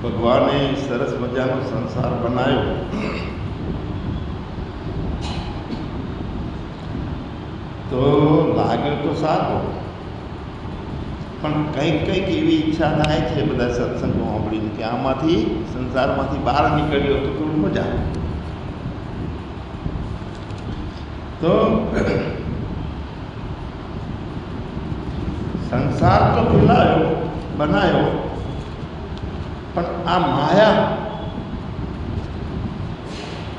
ભગવાને સરસ મજાનો સંસાર બનાવ્યો, તો લાગ્યો તો સારો, પણ કંઈક એવી ઈચ્છા થાય છે બધા સત્સંગો સાંભળીને કે આમાંથી સંસારમાંથી બહાર નીકળ્યો તો થોડું મજા. તો સંસાર તો બનાવ્યો, પણ આ માયા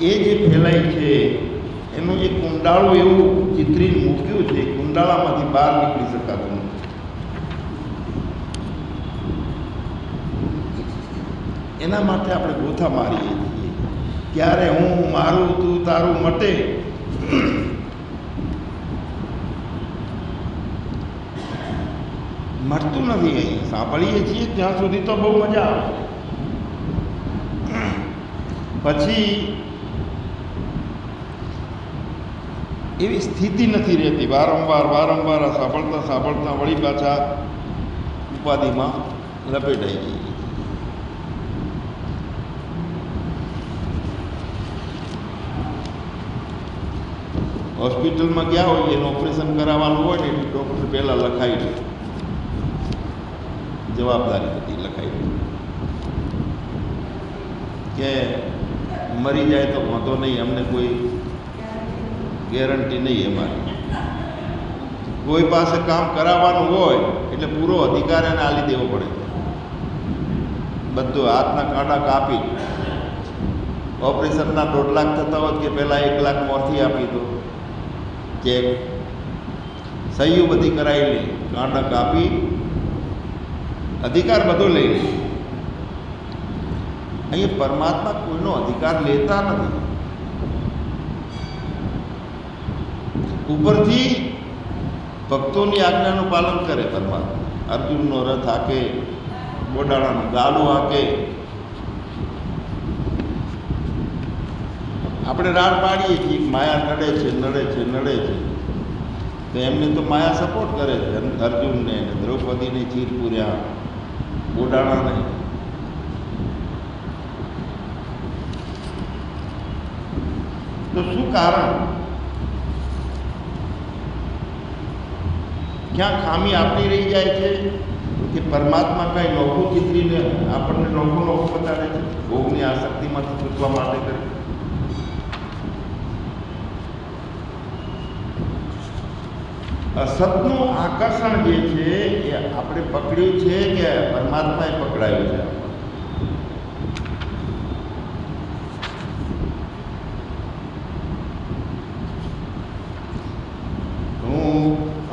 એ જે ફેલાઈ છે એનું એક કુંડાળું એવું ચિત્રીને મૂક્યું છે, કુંડાળામાંથી બહાર નીકળી શકાતું નથી. એના માટે આપણે ગોથા મારીએ છીએ, ક્યારે હું મારું તું તારું મટે. મળતું નથી. અહીં સાંભળીએ છીએ ત્યાં સુધી તો બહુ મજા આવે, પછી એવી સ્થિતિ નથી રહેતી. વારંવાર સાંભળતા વળી પાછા ઉપાધિમાં લપેટાઈ ગઈ. હોસ્પિટલમાં ગયા હોય, એનું ઓપરેશન કરાવવાનું હોય ને એટલે ડૉક્ટર પહેલાં લખાઈ દે, જવાબદારી બધી લખાઈ દે કે મરી જાય તો વાંધો નહીં, અમને કોઈ ગેરંટી નહીં. અમારી કોઈ પાસે કામ કરાવવાનું હોય એટલે પૂરો અધિકાર એને આલી દેવો પડે. બધું હાથના કાંટા કાપી, ઓપરેશનના 1.5 લાખ થતા હોત કે પહેલાં 1 લાખ મોરથી આપી દો, ચેક સહીઓ બધી કરાવી લે, કાંટા કાપી અધિકાર બધો લઈ લે. અહીંયા પરમાત્મા કોઈનો અધિકાર લેતા નથી. ઉપરથી ભક્તોની આજ્ઞાનું પાલન કરે પરમાત્મા. અર્જુનનો રથ હાકે, ગોડાણાનું ગાડું હાકે. આપણે રાડ પાડીએ છીએ માયા નડે છે તો એમને તો માયા સપોર્ટ કરે છે. અર્જુનને, દ્રૌપદીને ચીર પૂર્યા, ગોડાણાને. તો શું કારણ? ક્યાં ખામી આપણી રહી જાય છે કે પરમાત્મા કાંઈ નોખું ચિત્રીને આપણને નોખું બતાડે છે, ભોગની આસક્તિમાંથી છૂટવા માટે કરે. અસતનું આકર્ષણ જે છે એ આપણે પકડ્યું છે કે પરમાત્માએ પકડાયું છે?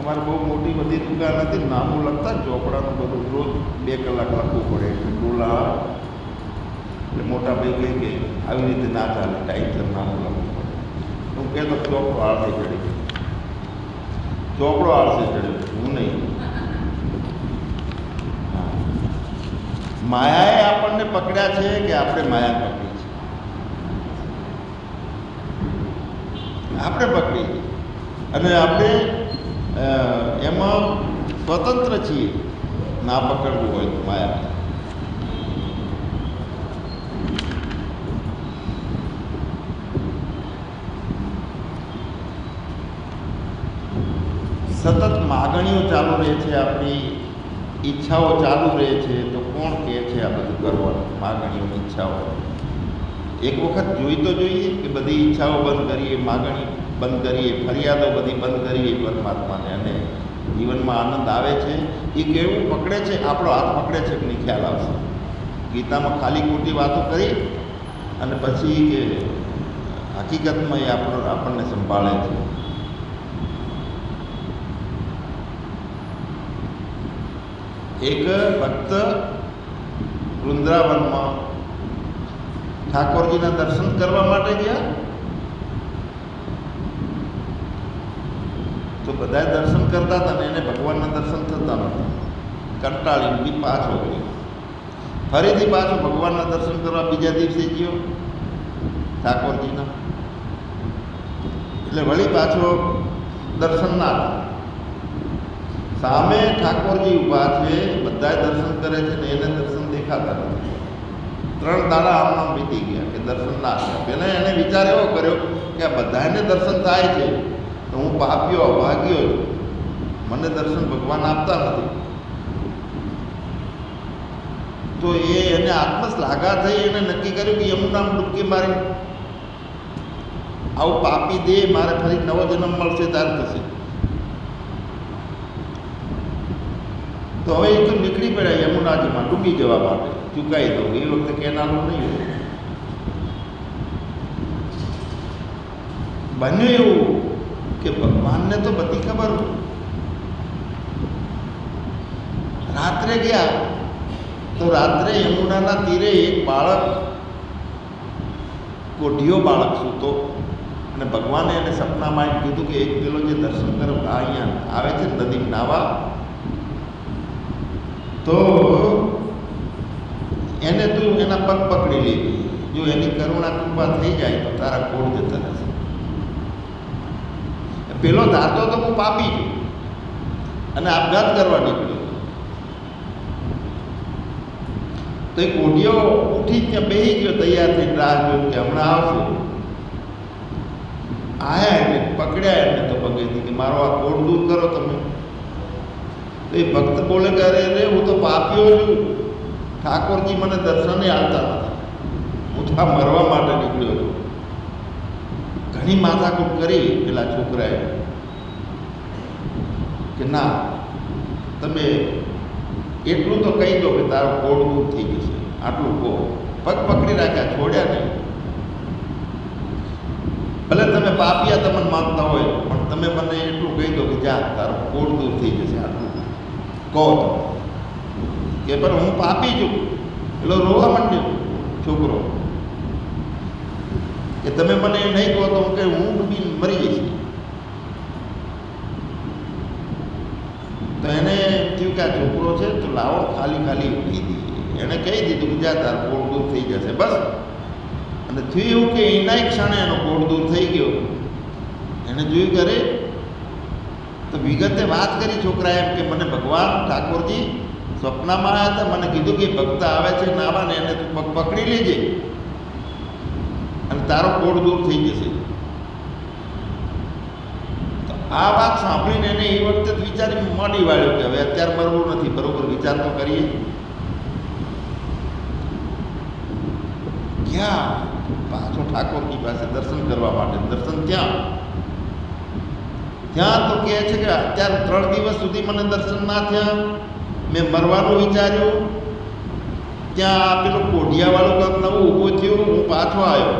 અમારે બહુ મોટી બધી દુકાન હતી, નામું લખતા ચોપડાનું બધું રોજ 2 કલાક લખવું પડે. એટલે ડોલા એટલે મોટા ભાઈ કહે કે આવી રીતે ના ચાલે, ટાઈમ નામું લખવું પડે. હું કહેતો ચોપડો આળસે ચડી, ચોપડો આળસે ચડ્યો, હું નહીં. માયાએ આપણને પકડ્યા છે કે આપણે માયા પકડી છે? આપણે પકડી અને આપણે એમાં સ્વતંત્ર છીએ. ના પકડવું હોય તો માયા. સતત માગણીઓ ચાલુ રહે છે, આપણી ઈચ્છાઓ ચાલુ રહે છે. તો કોણ કહે છે આ બધું કરવાનું? માગણીઓ, ઈચ્છાઓ એક વખત જોઈ તો જોઈએ કે બધી ઈચ્છાઓ બંધ કરીએ, માગણી બંધ કરીએ, ફરિયાદો બધી બંધ કરીએ પરમાત્માને, અને જીવનમાં આનંદ આવે છે. એ કેવું પકડે છે? આપણો હાથ પકડે છે કે નહીં ખ્યાલ આવશે. ગીતામાં ખાલી ખોટી વાતો કરી અને પછી કે હકીકતમાં એ આપણને સંભાળે છે. એક ભક્ત વૃંદાવનમાં ઠાકોરજીના દર્શન કરવા માટે ગયા, તો બધા દર્શન કરતા હતા ને એને ભગવાનના દર્શન થતા નહોતા. કંટાળીને બી પાછો ગયો. ફરીથી પાછો ભગવાનના દર્શન કરવા બીજા દિવસે ગયો ઠાકોરજીના. એટલે વળી પાછો દર્શન ના હતા. સામે ઠાકોરજી ઊભા છે, બધા દર્શન કરે છે ને એને દર્શન દેખાતા નથી. 3 દાડા આમનામ વીતી ગયા કે દર્શન ના થયા. પહેલાં એને વિચાર એવો કર્યો કે આ બધાને દર્શન થાય છે તો હું પાપ્યો અભાગ્યો છું, મને દર્શન ભગવાન આપતા નથી. તો એને આત્મશ્લાઘા થઈ, એને નક્કી કર્યું કે યમુનામાં ડૂબકી મારી આવું પાપી દેહ મારે ફરી નવો જન્મ મળશે ત્યારે થશે. તો હવે એ તો નીકળી પડ્યા યમુનાજીમાં ડૂબી જવા માટે, ચૂકાઈ દઉં. એ વખતે કેનાલું નહીં હોય. બન્યું એવું કે ભગવાનને તો બધી ખબર હોય. રાત્રે ગયા તો રાત્રે યમુનાના તીરે એક બાળક, કોઢિયો બાળક સૂતો, અને ભગવાને એને સપનામાં એમ કીધું કે એક પેલો જે દર્શન કરવા અહીંયા આવે છે નદી નાવા, તો એને તું એના પગ પકડી લેવી, જો એની કરુણા કૃપા થઈ જાય તો તારા કોઢ જતા રહેશે. પેલો ધારતો તો હું પાપી છું અને આપઘાત કરવા નીકળ્યો. તો એ કોઢિયો ઉઠી ત્યાં બેસી ગયો, તૈયાર થઈને રાહ જોઈ કે હમણાં આવશે. આયા એટલે પકડ્યા એને તો પગેથી કે મારો આ કોઢ દૂર કરો તમે. તો એ ભક્ત બોલે કે અરે રે હું તો પાપ્યો છું, ઠાકોરજી મને દર્શને આવતા નથી, હું તો આ મરવા માટે નીકળ્યો છું. ઘણી માથાકૂટ કરી પેલા છોકરાએ કે ના તમે એટલું તો કહી દો કે તારો કોઢ દૂર થઈ જશે, આટલું કહો. પગ પકડી રાખ્યા, છોડ્યા નહીં. ભલે તમે પાપિયા તમને માનતા હોય પણ તમે મને એટલું કહી દો કે જા તારો કોઢ દૂર થઈ જશે, આટલું કહો તો. કે પણ હું પાપી છું. પેલો રોવા માંડ્યો છોકરો કે તમે મને એ નહીં કહો તો કે હું ડૂબી મરી જઈશ. તો એને થયું કે આ છોકરો છે તો લાવો ખાલી કહી દઈએ. એણે કહી દીધું કે જા તાર કોઢ દૂર થઈ જશે બસ. અને થયું એવું કે એના ક્ષણે એનો કોઢ દૂર થઈ ગયો. એને જોયું કરે તો વિગતે વાત કરી છોકરાએ એમ કે મને ભગવાન ઠાકોરજી સ્વપ્નમાં આવ્યા હતા, મને કીધું કે ભક્ત આવે છે નાવા ને એને તું પગ પકડી લેજે અને તારો કોઢ દૂર થઈ જશે. તો આ વાત સાંભળીને એને એ વખતે વિચારી મોડી વાળ્યો કે હવે અત્યારે મરવું નથી, બરોબર વિચાર તો કરીએ. ક્યાં પાછો ઠાકોરજી પાસે દર્શન કરવા માટે. દર્શન ત્યાં તો કહે છે કે અત્યારે 3 દિવસ સુધી મને દર્શન ના થયા, મેં મરવાનું વિચાર્યું. ત્યાં આ પેલો કોઢિયાવાળો કંઈક નવો ઊભો થયો, હું પાછો આવ્યો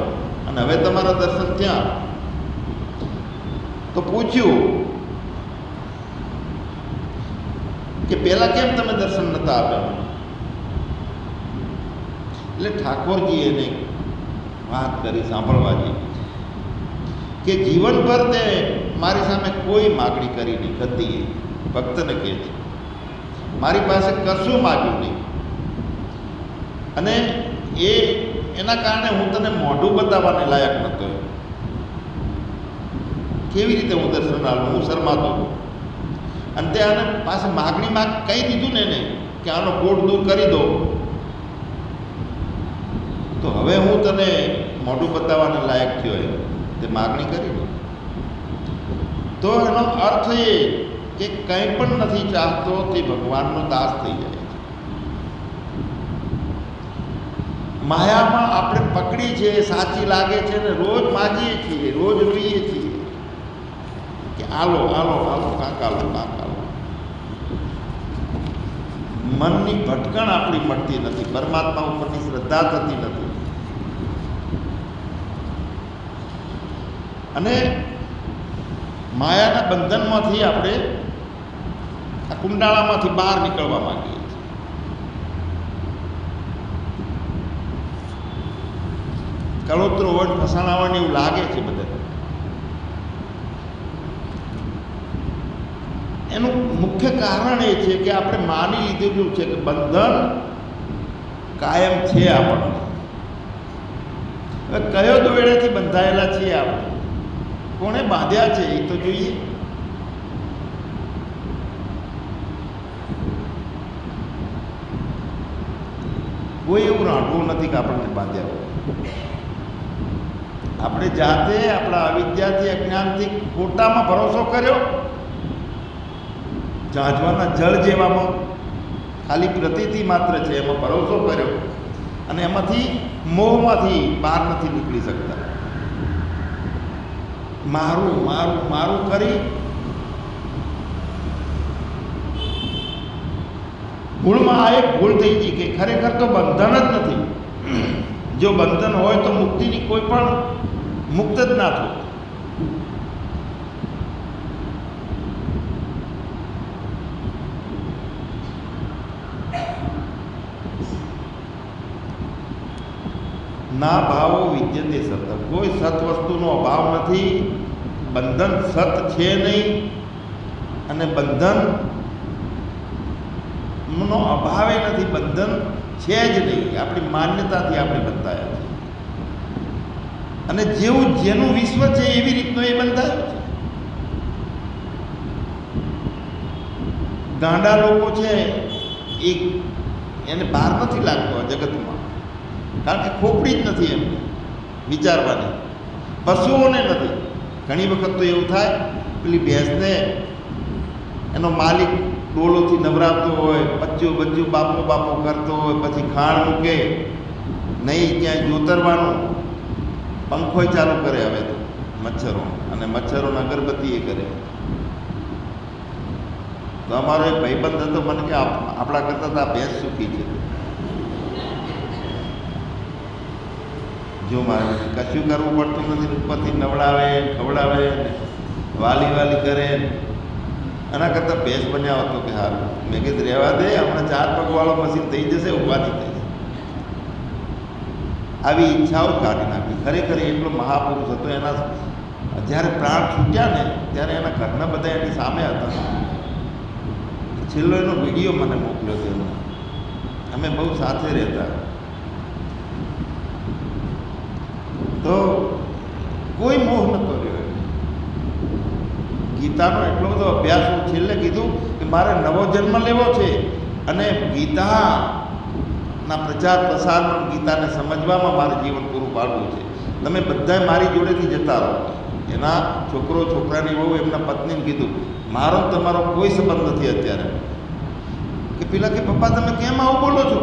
અને હવે તમારા દર્શન ત્યાં. તો પૂછ્યું કે પહેલાં કેમ તમે દર્શન નહોતા આપ્યા? એટલે ઠાકોરજી એને વાત કરી સાંભળવા જેવી કે જીવનભર તે મારી સામે કોઈ માગણી કરી નહીં. ગતિએ ભક્તને કહે છે મારી પાસે કશું માગ્યું નહીં, અને એના કારણે હું તને મોઢું બતાવવાને લાયક નહોતો. કેવી રીતે હું દર્શન આવું? હું શરમાતો હતો. અને તે આને પાસે માગણીમાં કહી દીધું ને એને કે આનો કોઢ દૂર કરી દો, તો હવે હું તને મોઢું બતાવવાને લાયક થયો એમ તે માગણી કરી દો. તો એનો અર્થ એ કે કંઈ પણ નથી ચાહતો તે ભગવાનનો દાસ થઈ જાય છે. માયામાં આપણે પકડી છે, સાચી લાગે છે ને રોજ માગીએ છીએ, રોજ રોઈએ છીએ કે આલો આલો આલો કાંક આલો કાંક આલો. મનની ભટકણ આપણી મળતી નથી, પરમાત્મા ઉપરની શ્રદ્ધા થતી નથી. અને માયાના બંધનમાંથી આપણે આ કુંડાળામાંથી બહાર નીકળવા માંગીએ છીએ. કળોતરો હોય, ફસાણા હોય ને એવું લાગે છે બધા. એનું મુખ્ય કારણ એ છે કે આપણે માની લીધેલું છે કે બંધન કાયમ છે આપણને. હવે કયો દોરડેથી બંધાયેલા છીએ આપણે? કોણે બાંધ્યા છે એ તો જોઈએ. કોઈ એવું રાંધવું નથી કે આપણને બાંધ્યા હોય. આપણે જાતે આપણા અવિદ્યાથી અજ્ઞાનથી ખોટામાં ભરોસો કર્યો, ઝાંઝવાના જળ જેવામાં ખાલી પ્રતીતિ માત્ર છે એમાં ભરોસો કર્યો અને એમાંથી મોહમાંથી બહાર નથી નીકળી શકતા. મારું મારું મારું કરી ભૂલમાં આ એક ભૂલ થઈ ગઈ કે ખરેખર તો બંધન જ નથી. જો બંધન હોય તો મુક્તિની કોઈ પણ મુક્ત જ ના થતું. ના ભાવો વિદ્યતે સત, કોઈ સત વસ્તુનો અભાવ નથી. બંધન સત છે નહીં અને બંધન નો અભાવે નથી. બંધન છે જ નહીં. આપણી માન્યતાથી આપણે બંધાયા છે અને જેવું જેનું વિશ્વ છે એવી રીતનો એ બંધાયો છે. ગાંડા લોકો છે એને બહાર નથી લાગતો આ જગતમાં, કારણ કે ખોપડી જ નથી એમને વિચારવાની. પશુઓને નથી. ઘણી વખત તો એવું થાય, પેલી ભેંસને એનો માલિક ડોલોથી નવરાવતો હોય, બચ્ચું બચ્ચું બાપો બાપો કરતો હોય, પછી ખાણ મૂકે નહીં, ક્યાંય જોતરવાનું, પંખોય ચાલુ કરે હવે તો મચ્છરો, અને મચ્છરોને અગરબત્તી એ કરે. તો અમારો એક ભાઈબંધ હતો, મને કે આપણા કરતાં તો આ ભેંસ સુખી છે. જો મારે કશું કરવું પડતું નથી, ઉપરથી નવડાવે ખવડાવે વાલી વાલી કરે. એના કરતાં ભેંસ બન્યા હતો કે સારું. મેં કીધું રહેવા દે, હમણાં 4 પગવાળો મશીન થઈ જશે, ઉપાધિ થઈ જશે. આવી ઈચ્છાઓ કાઢી નાખી. ખરેખર એટલો મહાપુરુષ હતો. એના જ્યારે પ્રાણ છૂટ્યા ને ત્યારે એના ઘરના બધા એની સામે હતા. છેલ્લો એનો વિડીયો મને મોકલ્યો હતો એનો. અમે બહુ સાથે રહેતા. તો કોઈ મોહ નતો રહ્યો. ગીતાનો એટલો બધો અભ્યાસ, હું છેલ્લે કીધું કે મારે નવો જન્મ લેવો છે અને ગીતાના પ્રચાર પ્રસારમાં, ગીતાને સમજવામાં મારે જીવન પૂરું પાડવું છે. તમે બધાએ મારી જોડેથી જતા રહો. એના છોકરો છોકરાની બહુ એમના પત્નીને કીધું, મારો તમારો કોઈ સંબંધ નથી અત્યારે. કે પેલા કે પપ્પા તમે કેમ આવું બોલો છો?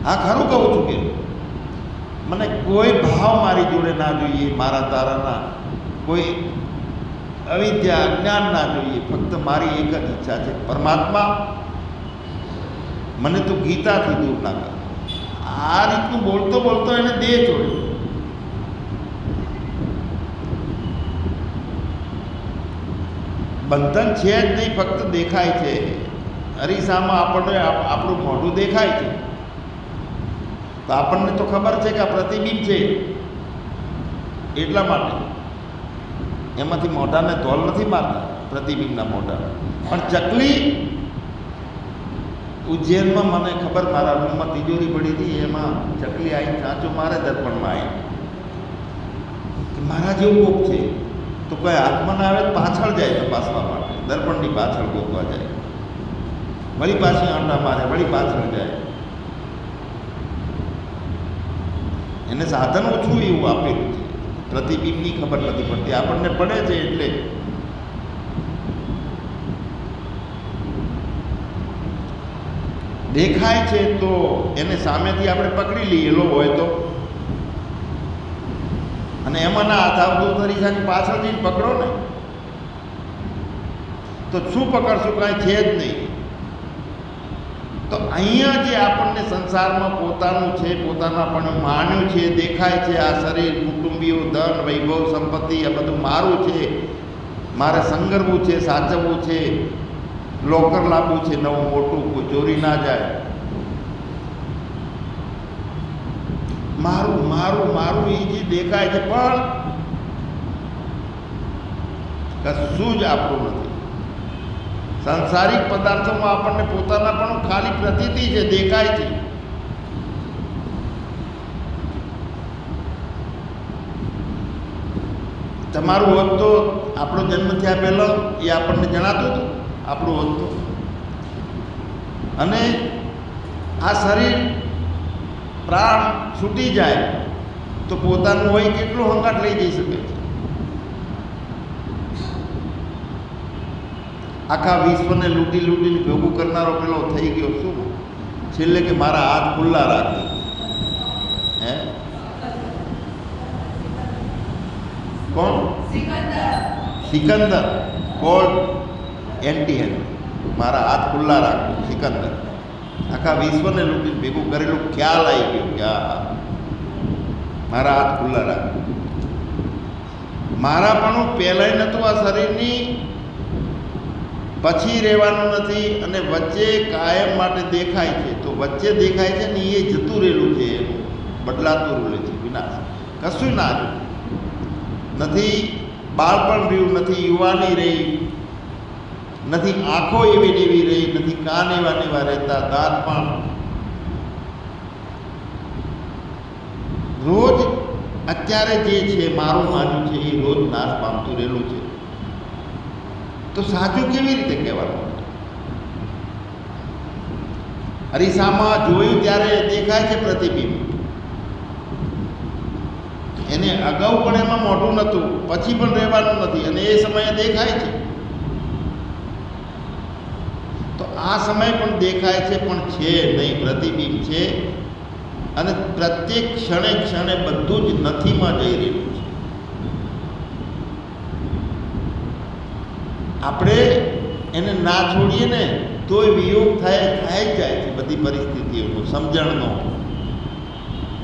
હા ખરું કહું છું કે મને કોઈ ભાવ મારી જોડે ના જોઈએ, મારા તારાના કોઈ અવિદ્યા અજ્ઞાન ના જોઈએ. ફક્ત મારી એક જ ઈચ્છા છે, પરમાત્મા મને તો ગીતાથી દૂર ના કરે. આ રીતનું બોલતો બોલતો એને દેહ છોડ્યો. બંધન છે જ નહીં, ફક્ત દેખાય છે. અરીસામાં આપણને આપણું મોઢું દેખાય છે તો આપણને તો ખબર છે કે આ પ્રતિબિંબ છે, એટલા માટે એમાંથી મોઢાને ધોલ નથી મારતા, પ્રતિબિંબના મોઢા. પણ ચકલી ઉજ્જૈનમાં મને ખબર, મારા રૂમમાં તિજોરી પડી હતી, એમાં ચકલી આવી ચાંચો મારે દર્પણમાં આવી કે મારા જેવું કોક છે. તો કોઈ હાથમાં આવે પાછળ જાય તપાસવા માટે, દર્પણની પાછળ ગોતવા જાય, વળી પાછી આંટા મારે, વળી પાછળ જાય. એને સાધન ઓછું એવું આપેલું છે. પ્રતિબિંબની ખબર નથી પડતી, આપણને પડે છે. એટલે દેખાય છે તો એને સામેથી આપણે પકડી લઈએ હોય તો, અને એમાં ના હાથ આવતું તરી શકે પાછળ જઈને પકડો ને તો શું પકડશું? કાંઈ છે જ નહીં. તો અહીંયા જે આપણને સંસારમાં પોતાનું છે, પોતાના પણ માન્યું છે, દેખાય છે, આ શરીર, કુટુંબીઓ, ધન, વૈભવ, સંપત્તિ, આ બધું મારું છે, મારે સંગરવું છે, સાચવવું છે, લોકર લાવવું છે નવું મોટું, કોઈ ચોરી ના જાય. મારું મારું મારું એ જે દેખાય છે પણ કશું જ આપણું નથી. સંસારિક પદાર્થોમાં આપણને પોતાના પણ ખાલી પ્રતીતિ છે, દેખાય છે. તમારું હોત તો આપણો જન્મ થયા પહેલો એ આપણને જણાતું હતું આપણું હોત તો. અને આ શરીર પ્રાણ છૂટી જાય તો પોતાનું હોય કેટલું હંગાટ લઈ જઈ શકે છે. આખા વિશ્વને લૂંટી લૂંટીને ભેગું કરનારો પેલો થઈ ગયો શું છેલ્લે કે મારા હાથ ખુલ્લા રાખે. હે કોણ? સિકંદર કોલ્ડ એન્ટી મારા હાથ ખુલ્લા રાખે સિકંદર. આખા વિશ્વને લૂંટીને ભેગું કરેલું ખ્યાલ આવી ગયો કે આ મારા હાથ ખુલ્લા રાખે. મારા પણ પહેલાંય નહોતું આ શરીરની, પછી રહેવાનું નથી, અને વચ્ચે કાયમ માટે દેખાય છે. તો વચ્ચે દેખાય છે ને એ જતું રહેલું છે, એનું બદલાતું રહેલું છે, વિનાશ કશું ના રહ્યું નથી. બાળપણ રહ્યું નથી, યુવાની રહી નથી, આંખો એવી ને એવી રહી નથી, કાન એવા ને એવા રહેતા, દાંત પણ રોજ અત્યારે જે છે મારું માન્યું છે એ રોજ નાશ પામતું રહેલું છે. તો સાચું કેવી રીતે કહેવાનું? અરીસામાં જોયું ત્યારે દેખાય છે પ્રતિબિંબ. એને અગાઉ પણ એમાં મોઢું નહોતું, પછી પણ રહેવાનું નથી, અને એ સમયે દેખાય છે. તો આ સમય પણ દેખાય છે પણ છે નહીં, પ્રતિબિંબ છે. અને પ્રત્યેક ક્ષણે ક્ષણે બધું જ નથીમાં જઈ રહ્યું છે. આપણે એને ના છોડીએ ને તોય વિયોગ થાય જ જાય છે બધી પરિસ્થિતિઓનો, સમજણનો.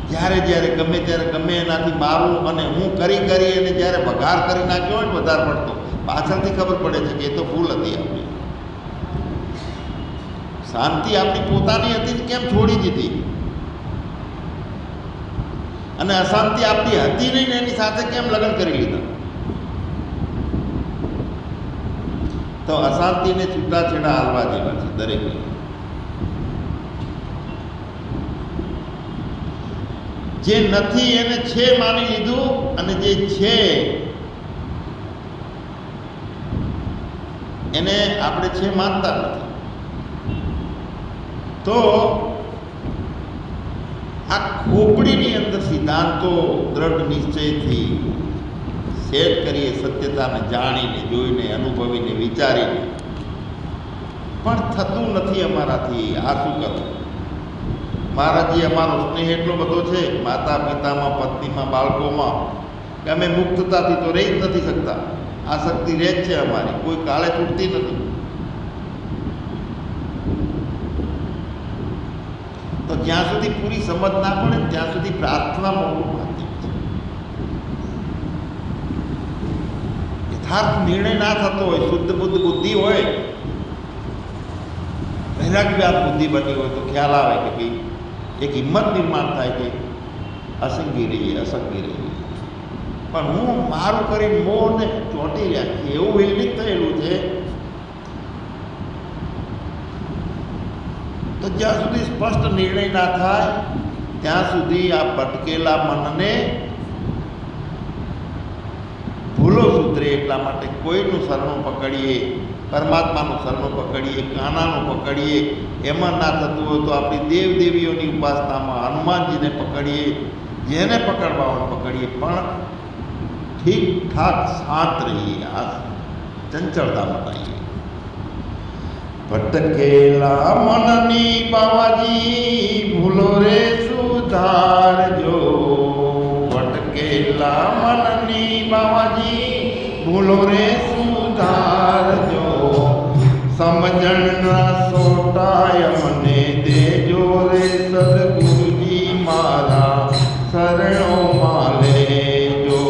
જ્યારે જ્યારે ગમે ત્યારે ગમે એનાથી મારું અને હું કરી અને જ્યારે વઘાર કરી નાખ્યો હોય ને વધારે પડતો, પાછળથી ખબર પડે છે કે એ તો ભૂલ હતી આપણી. શાંતિ આપણી પોતાની હતી કેમ છોડી દીધી, અને અશાંતિ આપણી હતી નહીં ને એની સાથે કેમ લગ્ન કરી લીધા. તો અશાંતિને છૂટાછેડા હાલવા જેવા છે દરેક. જે નથી એને છે માની લીધું, અને જે છે એને આપણે છે માનતા નથી. તો આ ખોપડીની અંદર સિદ્ધાંતો દ્રઢ નિશ્ચયથી સેટ કરીએ, સત્યતાને જાણીને, જોઈને, અનુભવીને, વિચારીને, પણ થતું નથી અમારાથી. આ શું કરવું? મહારાજજી અમારો સ્નેહ એટલો બધો છે માતા પિતામાં, પત્નીમાં, બાળકોમાં, કે અમે મુક્તતાથી તો રહી જ નથી શકતા. આ શક્તિ રહે જ છે અમારી, કોઈ કાળે છૂટતી નથી. તો જ્યાં સુધી પૂરી સમજ ના પડે ત્યાં સુધી પ્રાર્થના મોટું માધ્યમ છે. યથાર્થ નિર્ણય ના થતો હોય, શુદ્ધ બુદ્ધ બુદ્ધિ હોય, વૈરાગ્યવાદ બુદ્ધિ બની હોય, તો ખ્યાલ આવે કે ભાઈ એક હિંમત નિર્માણ થાય કે અસંગી રહીએ. પણ હું મારું કરીને મોરને ચોંટી રહ્યા છે એવું વિલનિક થયેલું છે. તો જ્યાં સુધી સ્પષ્ટ નિર્ણય ના થાય ત્યાં સુધી આ ભટકેલા મનને ભૂલો સુધરે એટલા માટે કોઈનું શરણું પકડીએ, પરમાત્માનું શરણું પકડીએ, કાનાનું પકડીએ. એમાં ના થતું હોય તો આપણી દેવદેવીઓની ઉપાસનામાં હનુમાનજીને પકડીએ, જેને પકડવા હોય પકડીએ, પણ ઠીકઠાક શાંત રહીએ, આ ચંચળતા મટાઈએ. ભટકેલા મનની બાવાજી ભૂલો રે સુધારજો. ભટકેલા મનની બાવાજી ભૂલો રે સુધારજો. સમજણના સોટાય મને દેજો રે સદગુરુજી મારા શરણોમાં લેજો.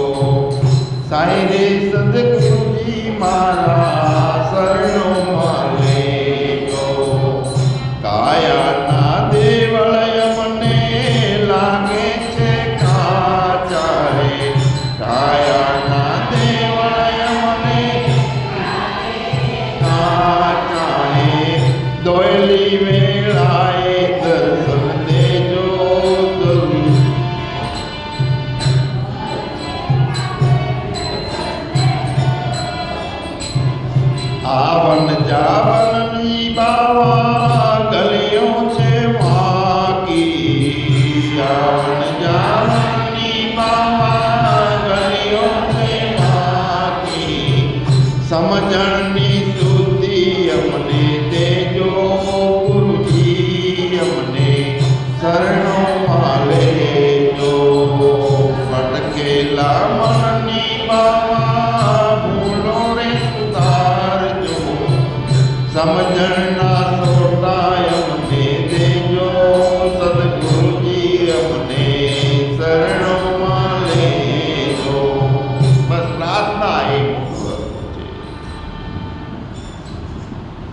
સાઈ રે સદગુરુજી મારા શરણોમાં લેજો. કાયાના દેવળય મને લાગે છે કાચા રે. કાયાના દેવળય મને કાચા રે. દોયલી વેળાએ દર્શન દેજો. આવન જાવનની બાવા ગલે સમજણની શુદ્ધિ અમને દેજો ગુરુજી, અમને શરણોમાં લેજો. ભટકેલા મનની બાવા ભૂલો રે સુધારજો. સમજણના સોટાય અમને દેજો સદગુરુજી, અમને શરણોમાં લેજો. બસ પ્રાર્થના એ મોટું છે.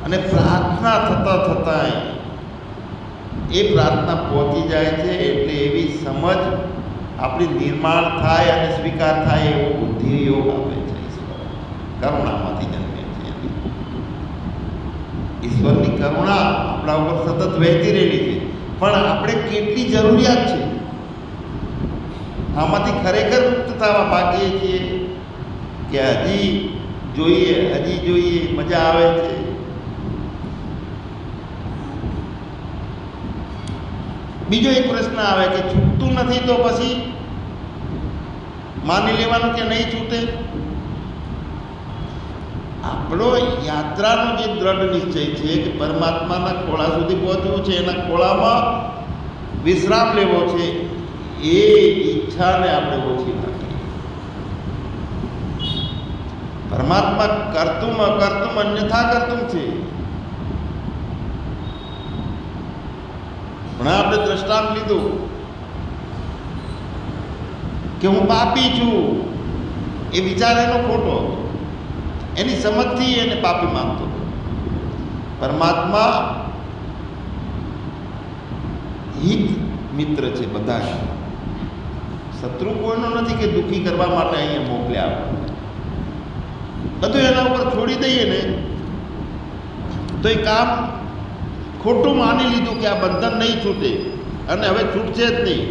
અને પ્રાર્થના થતા થતાં એ પ્રાર્થના પહોંચી જાય છે એટલે એવી સમજ આપણી નિર્માણ થાય અને સ્વીકાર થાય એવો બુદ્ધિ યોગ આપે છે. ઈશ્વર કરુણામાંથી જન્મે છે. ઈશ્વરની કરુણા આપણા ઉપર સતત વહેતી રહેલી છે, પણ આપણે કેટલી જરૂરિયાત છે આમાંથી ખરેખર મુક્ત થવા માગીએ છીએ કે હજી જોઈએ, મજા આવે છે. બીજો એક પ્રશ્ન આવે કે છૂટતું નથી તો પછી માની લેવાનું કે નહીં છૂટે. આપણો યાત્રાનો જે દ્રઢ નિશ્ચય છે કે પરમાત્માના ખોળા સુધી પહોંચવું છે, એના ખોળામાં વિશ્રામ લેવો છે, એ ઈચ્છાને આપણે ઓછી રાખીએ. પરમાત્મા કર્તુમ અકર્તુમ અન્યથા કર્તુમ છે. પણ આપણે દ્રષ્ટાંત લીધું કે હું પાપી છું, એ વિચાર એનો ખોટો, એની સમજથી એને પાપી માનતો. પરમાત્મા હિત મિત્ર છે બધા, શત્રુ કોઈનો નથી કે દુઃખી કરવા માટે અહીંયા મોકલ્યા. બધું એના ઉપર છોડી દઈએ ને તો એ કામ ખોટું માની લીધું કે આ બંધન નહીં છૂટે અને હવે છૂટશે જ નહીં.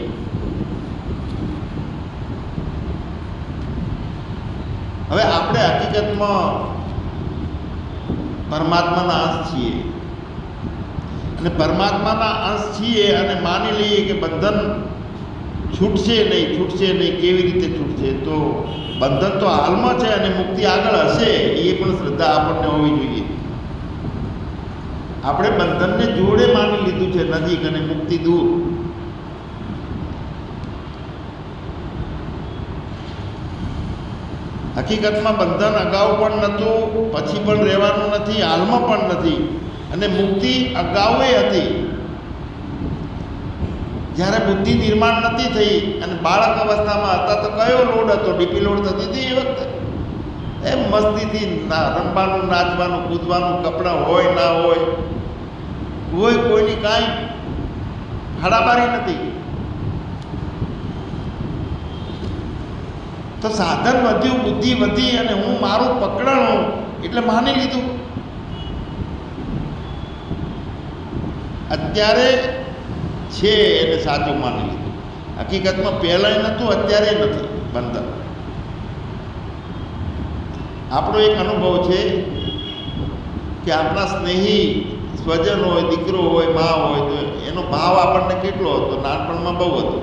હવે આપણે હકીકતમાં પરમાત્માના અંશ છીએ અને પરમાત્માના અંશ છીએ અને માની લઈએ કે બંધન છૂટશે નહીં, કેવી રીતે છૂટશે? તો બંધન તો હાલમાં છે અને મુક્તિ આગળ હશે, એ પણ શ્રદ્ધા આપણને હોવી જોઈએ. આપણે બંધનને જોડે માની લીધું છે નજીક અને મુક્તિ દૂર. હકીકતમાં બંધન અગાઉ પણ નહોતું, પછી પણ રહેવાનું નથી, હાલમાં પણ નથી, અને મુક્તિ અગાઉએ હતી. જ્યારે બુદ્ધિ નિર્માણ નથી થઈ અને બાળક અવસ્થામાં હતા તો કયો લોડ હતો? ડીપી લોડ થતી હતી એ વખતે. એમ મસ્તીથી રમવાનું, નાચવાનું, કૂદવાનું, કપડાં હોય ના હોય, કોઈની કાંઈ હાડાબારી નથી. તો સાધન વધ્યું, બુદ્ધિ વધી અને હું મારું પકડણું એટલે માની લીધું. અત્યારે છે એને સાચું માની લીધું. હકીકતમાં પહેલાંય નહોતું, અત્યારે નથી બંધન. આપણો એક અનુભવ છે કે આપણા સ્નેહી સ્વજન હોય, દીકરો હોય, મા હોય, તો એનો ભાવ આપણને કેટલો હતો? નાનપણમાં બહુ હતો,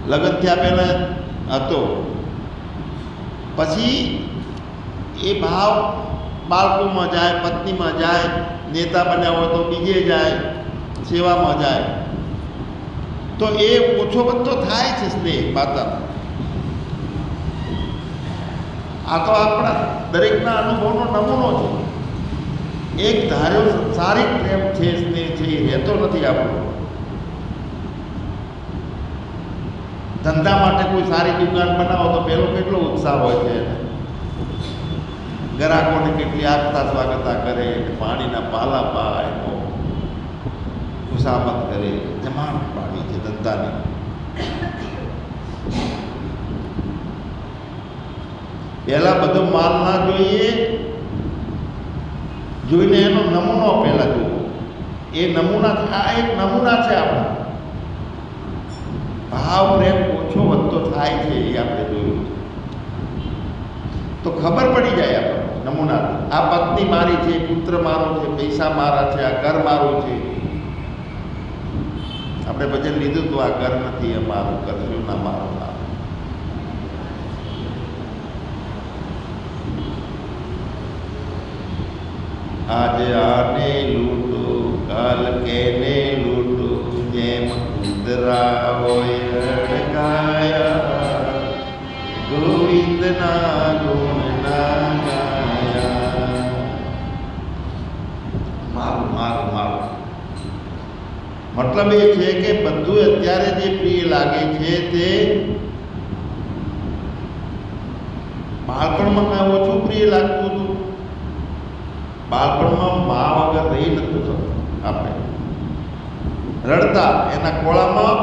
લગ્ન થયા પહેલાં હતો. પછી એ ભાવ બાળકોમાં જાય, પત્નીમાં જાય, નેતા બન્યા હોય તો બીજે જાય, સેવામાં જાય, તો એ ઓછો બધો થાય છે સ્નેહ માતા. આ તો આપણા દરેકના અનુભવનો નમૂનો છે. એક ધાર્યો સારી પ્રેમ છે, સ્નેહ છે, એ રહેતો નથી આપણો. ધંધા માટે કોઈ સારી દુકાન બનાવો તો પેલો કેટલો ઉત્સાહ હોય છે, ગ્રાહકોને કેટલી આગતા સ્વાગતા કરે, પાણીના પાલા પાય, ખુશામત કરે, જમાણ પાડી છે ધંધાની. પહેલા બધો માલ ના જોઈએ, જોઈને એનો નમૂનો પહેલા જોવો. એ નમૂના, આ એક નમૂના છે આપણા. ભાવ પ્રેમ ઓછો વધતો થાય છે એ આપણે જોયું તો ખબર પડી જાય આપણને નમૂના. આ પત્ની મારી છે, પુત્ર મારો છે, પૈસા મારા છે, આ ઘર મારું છે. આપણે ભજન લીધું તો આ ઘર નથી અમારું, કરશું ના મારું. આજે આને લૂંટો કાલ કેને લૂંટો, જેમ કુંદરા હોય અડકાયા, ગોવિંદના ગુણ ના ગાયા. મારું મારું મારું મતલબ એ છે કે બધું અત્યારે જે પ્રિય લાગે છે તે બાળપણમાં કાંઈ ઓછું પ્રિય લાગતું હતું. બાળપણમાં મા વગર રહી નતું શકતું. આપણે રડતા એના ખોળામાં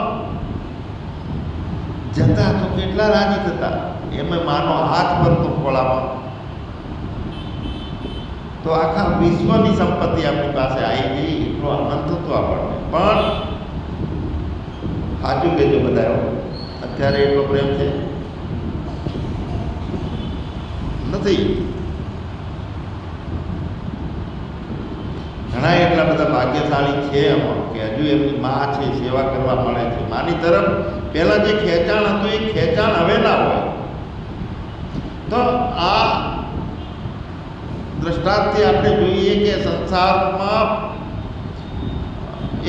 જતા તો કેટલા રાજી થતા, એમાં માનો હાથ ભરતો ખોળામાં, તો આખા વિશ્વની સંપત્તિ આપણી પાસે આવી ગઈ, એટલો આનંદ થતો આપણને. પણ સાચું કહેજો બધા, અત્યારે એટલો પ્રેમ છે નથી. ઘણા એટલા બધા ભાગ્યશાળી છે આમાં કે હજુ એમની મા છે, સેવા કરવા મળે છે. માની તરફ પહેલા જે ખેંચાણ હતું એ ખેંચાણ હવે ના હોય. તો આ દ્રષ્ટાંતથી આપણે જોઈએ કે સંસારમાં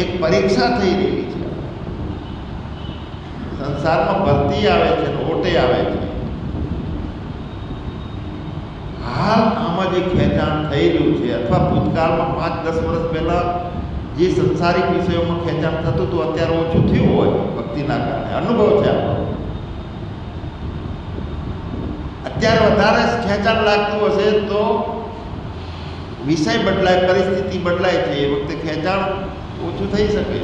એક પરીક્ષા થઈ રહેલી છે. સંસારમાં ભરતી આવે છે, ઓટે આવે છે. હાલ આમાં જે ખેંચાણ થઈ રહ્યું છે, અથવા ભૂતકાળમાં 5-10 વર્ષ પહેલા જે સંસારિક વિષયોમાં ખેંચાણ થતું હતું, અત્યારે ઓછું થયું હોય ભક્તિના કારણે. અનુભવ છે આપણો. અત્યારે વધારે ખેંચાણ લાગતું હશે તો વિષય બદલાય, પરિસ્થિતિ બદલાય છે, એ વખતે ખેંચાણ ઓછું થઈ શકે.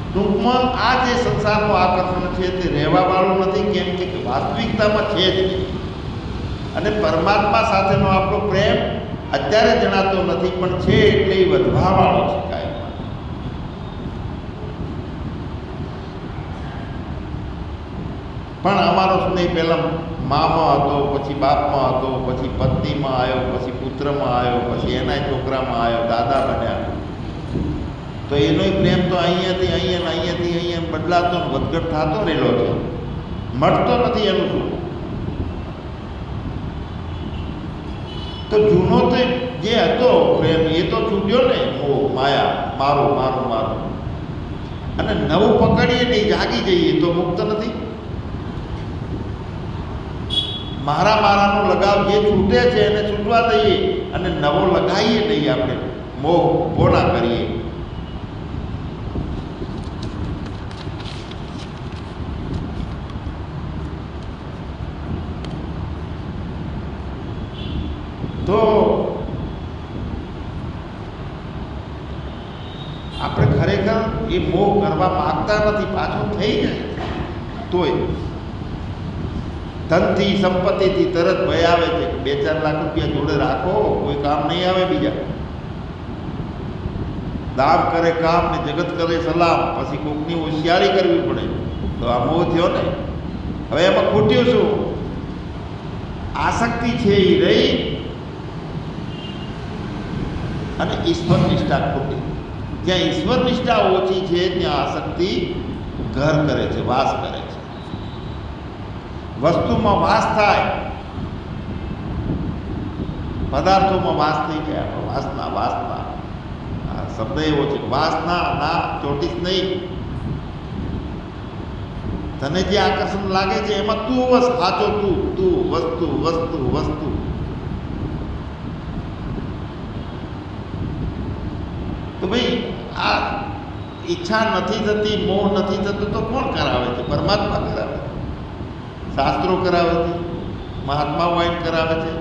ટૂંકમાં આ જે સંસારનું આકર્ષણ છે તે રહેવા વાળું નથી, કેમ કે વાસ્તવિકતામાં છે જ નહીં. અને પરમાત્મા સાથેનો આપણો પ્રેમ અત્યારે જણાતો નથી, પણ છે એટલે એ વધવા વાળો છે કાયમ. પણ અમારો સ્નેહ પહેલા મામાં હતો, પછી બાપમાં હતો, પછી પત્નીમાં આવ્યો, પછી પુત્રમાં આવ્યો, પછી એના છોકરામાં આવ્યો, દાદા બન્યા. તો એનો પ્રેમ તો અહીંયાથી અહીંયા બદલાતો વધઘટ થતો રહેલો છે, મળતો નથી. એનું શું? તો જૂનો તો જે હતો પ્રેમ એ તો છૂટ્યો ને, મોહ માયા, મારું મારું મારું. અને નવું પકડીએ નહીં, જાગી જઈએ તો મુક્ત નથી. મારા મારાનો લગાવ જે છૂટે છે એને છૂટવા દઈએ, અને નવો લગાવીએ નહીં. આપણે મોહ ઉભો ના કરીએ. તો આપણે ખરેખર એ મોહ કરવા માંગતા નથી, પાછો થઈ જાય તોય. ધનથી સંપત્તિથી તરત ભય આવે છે કે 2-4 લાખ રૂપિયા જોડે રાખો, કોઈ કામ નહીં આવે બીજા. દામ કરે કામ ને જગત કરે સલામ, પછી કોકની હોશિયારી કરવી પડે. તો આ મોહ થયો ને. હવે એમાં ખૂટ્યું શું? આસક્તિ છે એ રહી, અને ઈશ્વર નિષ્ઠા ખોટી. જ્યાં ઈશ્વર નિષ્ઠા ઓછી છે ત્યાં આસક્તિ ઘર કરે છે, વાસ કરે છે. વસ્તુમાં વાસ થાય, પદાર્થોમાં વાસ થઈ જાય. વાસના વાસના આ શબ્દ એવો છે, વાસના ના ચોટીસ નહીં. તને જે આકર્ષણ લાગે છે એમાં તું વસ, સાચો તું, તું વસ્તુ વસ્તુ વસ્તુ. તો ભાઈ આ ઈચ્છા નથી થતી, મોહ નથી થતું તો કોણ કરાવે છે? પરમાત્મા કરાવે છે, શાસ્ત્રો કરાવે છે, મહાત્માઓ આવીને કરાવે છે.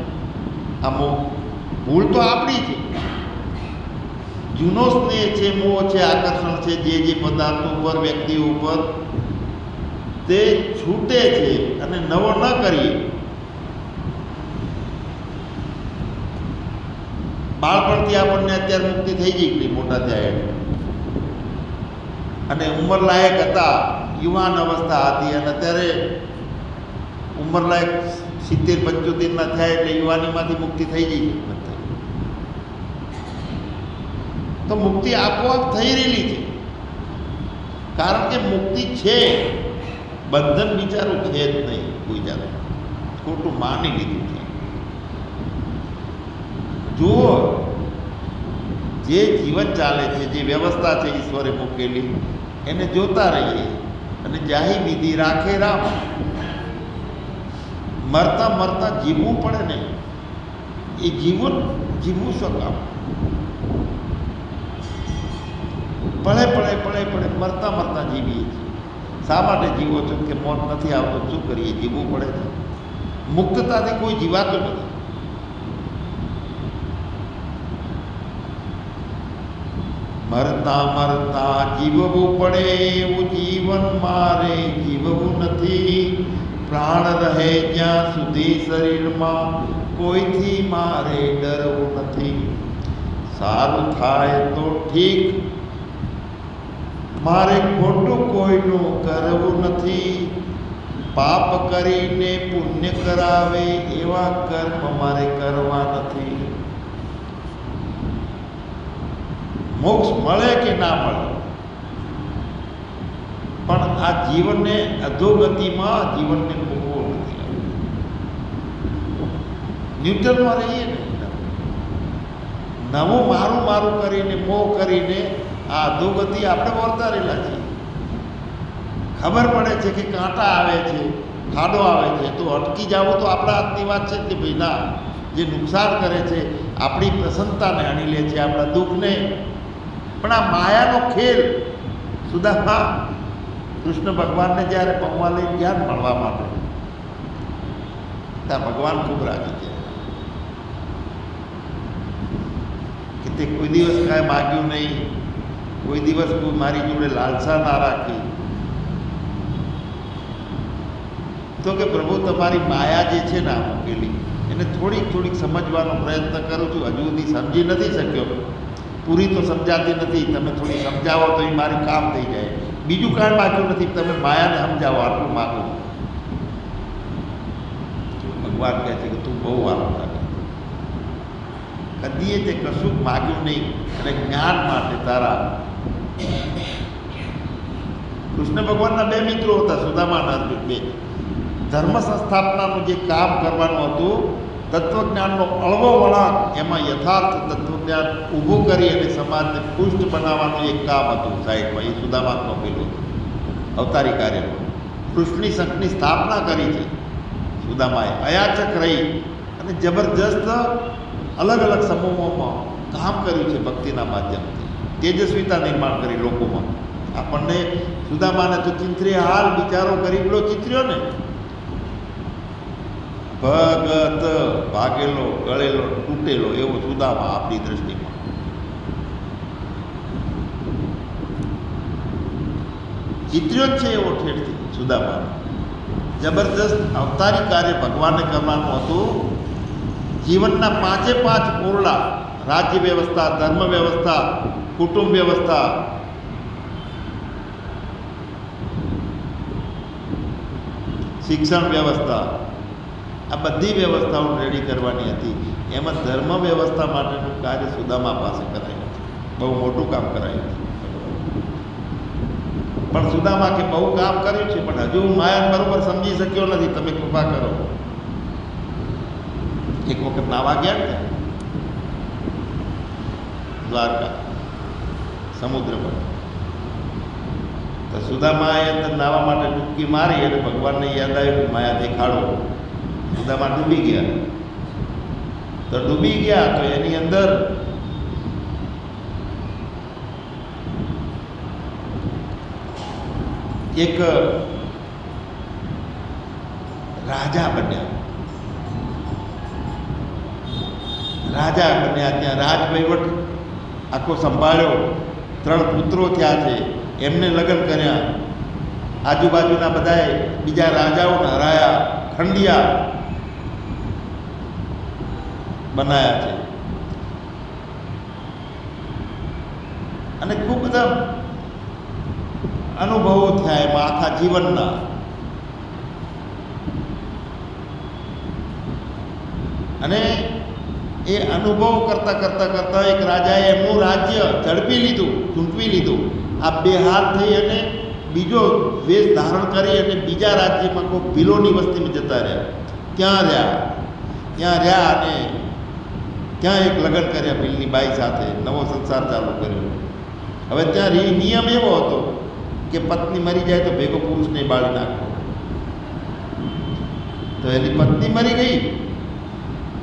આ મોહ ભૂલ તો આપણી છે. જૂનો સ્નેહ છે, મોહ છે, આકર્ષણ છે, જે પદાર્થો ઉપર, વ્યક્તિઓ ઉપર, તે છૂટે છે અને નવો ન કરીએ. બાળપણથી આપણને અત્યારે મુક્તિ થઈ ગઈ, એટલી મોટા થયા અને ઉંમર લાયક હતા, યુવાન અવસ્થા હતી, અને અત્યારે ઉંમર લાયક 70-75 થયા એટલે યુવાનીમાંથી મુક્તિ થઈ ગઈ છે. તો મુક્તિ આપોઆપ થઈ રહેલી છે, કારણ કે મુક્તિ છે. બંધન બિચારું છે જ નહીં કોઈ જાતે, ખોટું માની લીધું છે. જે જીવન ચાલે છે, જે વ્યવસ્થા છે ઈશ્વરે મૂકેલી, એને જોતા રહીએ અને જાહી વિધિ રાખે રામ. મરતા મરતા જીવવું પડે ને, એ જીવન જીવવું શું કામ? પળે પળે પળે પળે મરતા મરતા જીવીએ છીએ. શા માટે જીવો છો? કે મોત નથી આવતો, શું કરીએ, જીવવું પડે છે. મુક્તતાથી કોઈ જીવાતું નથી. મરતા મરતા જીવવું પડે એવું જીવન મારે જીવવું નથી. પ્રાણ રહે જ્યાં સુધી શરીરમાં કોઈથી મારે ડરવું નથી. સારું થાય તો ઠીક, મારે ખોટું કોઈનું કરવું નથી. પાપ કરીને પુણ્ય કરાવે એવા કર્મ મારે કરવા નથી. મોક્ષ મળે કે ના મળે, પણ આ જીવનને અધોગતિમાં જીવનને મૂકવો નથી. ન્યૂટનમાં રહીએ ને, નવું મારું મારું કરીને મોહ કરીને આ અધોગતિ આપણે વળતા રહેલા છીએ. ખબર પડે છે કે કાંટા આવે છે, ખાડો આવે છે, તો અટકી જાવું તો આપણા હાથની વાત છે કે ભાઈ ના, જે નુકસાન કરે છે આપણી પ્રસન્નતાને હણી લે છે, આપણા દુઃખને. પણ આ માયાનો ખેલ. સુદામા કૃષ્ણ ભગવાનને જ્યારે પગમાં લઈને જ્ઞાન મળવા માટે, ત્યાં ભગવાન ખૂબ રાજી થયા કે તે કોઈ દિવસ કાંઈ માગ્યું નહીં, કોઈ દિવસ કોઈ મારી જોડે લાલસા ના રાખી. તો કે પ્રભુ તમારી માયા જે છે ને આ મૂકેલી, એને થોડીક થોડીક સમજવાનો પ્રયત્ન કરું છું, હજુ સુધી સમજી નથી શક્યો. પૂરી તો સમજાતી નથી, તમે થોડી સમજાવો તો એ મારી કામ થઈ જાય. બીજું કાંઈ માગ્યું નથી, તમે માયાને સમજાવો, આટલું માગું. ભગવાન કહે છે કે તું બહુ આનંદ લાગે, કદીએ તે કશું જ માગ્યું નહીં, અને જ્ઞાન માટે તારા. કૃષ્ણ ભગવાનના બે મિત્રો હતા, સુદામા અને અર્જુન, બે. ધર્મ સંસ્થાપનાનું જે કામ કરવાનું હતું, તત્વજ્ઞાનનો અળવો વળાંક, એમાં યથાર્થ તત્વજ્ઞાન ઊભું કરી અને સમાજને પુષ્ટ બનાવવાનું એક કામ હતું સાઈડમાં. એ સુદામાત્મક પેલું અવતારી કાર્યનું. કૃષ્ણની સંઘની સ્થાપના કરી છે સુદામાએ, અયાચક રહી અને જબરજસ્ત અલગ અલગ સમૂહોમાં કામ કર્યું છે ભક્તિના માધ્યમથી. તેજસ્વીતા નિર્માણ કરી લોકોમાં. આપણને સુદામાને તો ચિંતરી હાલ બિચારો ગરીબલો ચિંતર્યો ને, ભગત ભાગેલો, ગળેલો, તૂટેલો એવો સુદામા આપણી દ્રષ્ટિમાં. ચિત્ર્યો જ છે એવો ઠેઠથી સુદામા. જબરજસ્ત અવતારી કાર્ય ભગવાનને કરવાનું હતું. જીવનના 5 ઓરડા, રાજ્ય વ્યવસ્થા, ધર્મ વ્યવસ્થા, કુટુંબ વ્યવસ્થા, શિક્ષણ વ્યવસ્થા, આ બધી વ્યવસ્થાઓ રેડી કરવાની હતી. એમાં ધર્મ વ્યવસ્થા માટેનું કાર્ય સુદામા પાસે કરાયું છે. બહુ મોટું કામ કરાયું છે. પણ સુદામા કે બહુ કામ કર્યું છે, પણ હજુ હું માયા બરોબર સમજી શક્યો નથી, તમે કૃપા કરો. એક વખત નાવા ગયા ને દ્વારકા સમુદ્ર પર, તો સુદામાએ અંદર નાવા માટે ડૂબકી મારી અને ભગવાનને યાદ આવ્યું કે માયા દેખાડો. સુદામા ડૂબી ગયા. તો ડૂબી ગયા તો એની અંદર એક રાજા બન્યા. ત્યાં રાજ વહીવટ આખો સંભાળ્યો. 3 પુત્રો થયા છે, એમને લગ્ન કર્યા. આજુબાજુના બધાએ બીજા રાજાઓને હરાયા, ખંડિયા બનાયા છે. અને ખૂબ બધા અનુભવો થયા એમાં આખા જીવનના. અને એ અનુભવ કરતાં કરતાં કરતાં એક રાજાએ એમનું રાજ્ય ઝડપી લીધું, ચૂંટવી લીધું. આ 2 હાથ થઈ અને બીજો વેશ ધારણ કરી અને બીજા રાજ્યમાં કોઈ ભીલોની વસ્તીમાં જતા રહ્યા. ત્યાં રહ્યા અને ત્યાં એક લગ્ન કર્યા ભીલની બાઈ સાથે, નવો સંસાર ચાલુ કર્યો. હવે ત્યાં નિયમ એવો હતો કે પત્ની મરી જાય તો ભેગો પુરુષને બાળી નાખવો. તો એની પત્ની મરી ગઈ